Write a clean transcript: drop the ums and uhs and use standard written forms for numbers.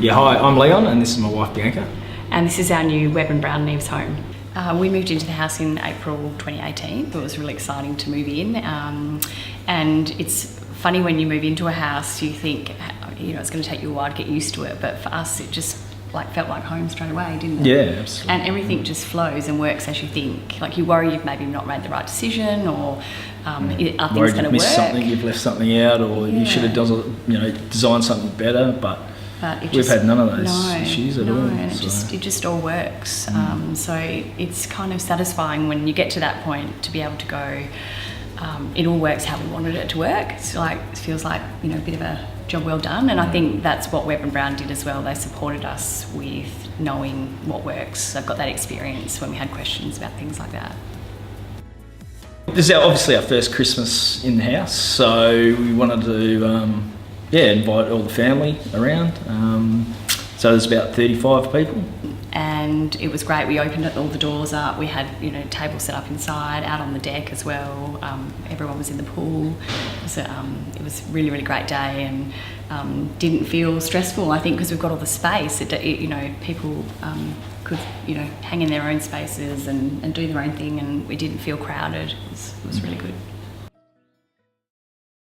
Yeah, hi, I'm Leon and this is my wife Bianca. And this is our new Webb and Brown-Neaves home. We moved into the house in April 2018. It was really exciting to move in. And it's funny when you move into a house, you think, it's going to take you a while to get used to it. But for us, it just felt like home straight away, didn't it? Yeah, absolutely. And everything just flows and works as you think. Like, you worry you've maybe not made the right decision, or are things going to work? Something, you've left something out, or you should have designed something better. But we've had none of those issues at all. And it just all works. So it's kind of satisfying when you get to that point to be able to go, it all works how we wanted it to work. It's like, it feels like, a bit of a job well done. And I think that's what Webb and Brown did as well. They supported us with knowing what works. They've got that experience when we had questions about things like that. This is obviously our first Christmas in the house, so we wanted to invite all the family around. So there's about 35 people. And it was great. We opened all the doors up. We had tables set up inside, out on the deck as well. Everyone was in the pool. It was a really, really great day, and didn't feel stressful. I think because we've got all the space, people could hang in their own spaces and do their own thing, and we didn't feel crowded. It was really good.